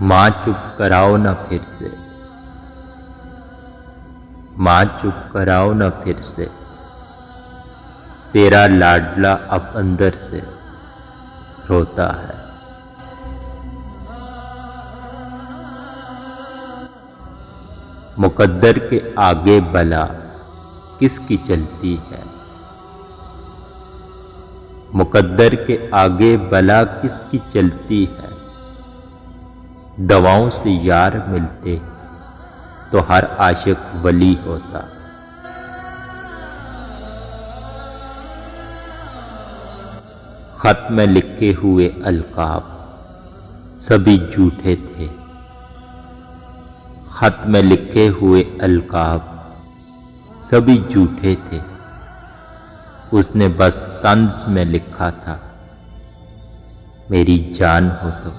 माँ चुप कराओ न फिर से, माँ चुप कराओ न फिर से, तेरा लाडला अब अंदर से रोता है। मुकद्दर के आगे बला किसकी चलती है, मुकद्दर के आगे बला किसकी चलती है। दवाओं से यार मिलते तो हर आशिक वली होता। खत में लिखे हुए अलकाब सभी झूठे थे, खत में लिखे हुए अलकाब सभी झूठे थे। उसने बस तंज में लिखा था, मेरी जान हो तो।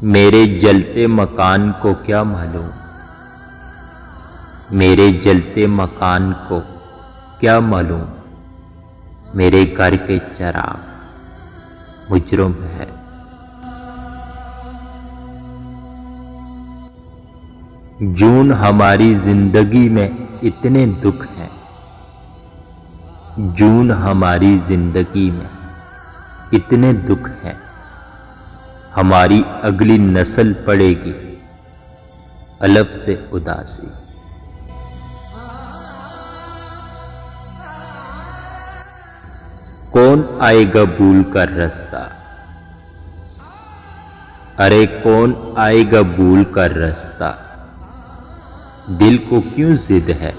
मेरे जलते मकान को क्या मालूम, मेरे जलते मकान को क्या मालूम, मेरे घर के चिराग मुजरिम है। जून हमारी जिंदगी में इतने दुख हैं, जून हमारी जिंदगी में इतने दुख हैं। हमारी अगली नस्ल पड़ेगी अलफ से उदासी। कौन आएगा भूल कर रास्ता, अरे कौन आएगा भूल कर रास्ता। दिल को क्यों जिद है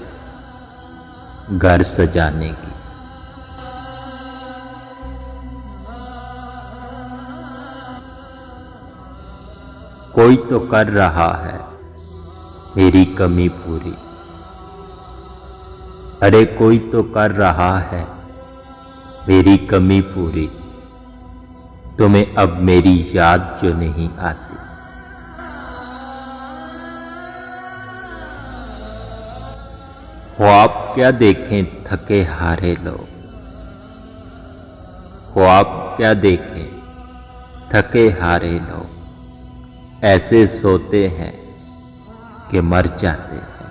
घर सजाने की। कोई तो कर रहा है मेरी कमी पूरी, अरे कोई तो कर रहा है मेरी कमी पूरी। तुम्हें अब मेरी याद जो नहीं आती। ख्वाब क्या देखें थके हारे लोग, ख्वाब क्या देखें थके हारे लोग। ऐसे सोते हैं कि मर जाते हैं।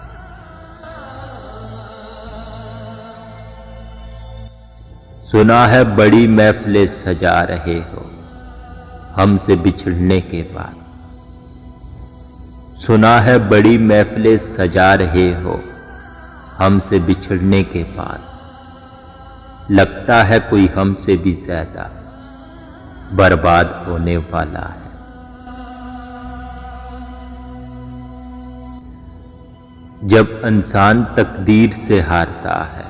सुना है बड़ी महफिलें सजा रहे हो हमसे बिछड़ने के बाद। सुना है बड़ी महफिलें सजा रहे हो हमसे बिछड़ने के बाद। लगता है कोई हमसे भी ज्यादा बर्बाद होने वाला है। जब इंसान तकदीर से हारता है,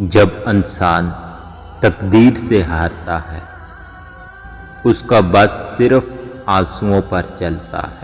जब इंसान तकदीर से हारता है, उसका बस सिर्फ आंसुओं पर चलता है।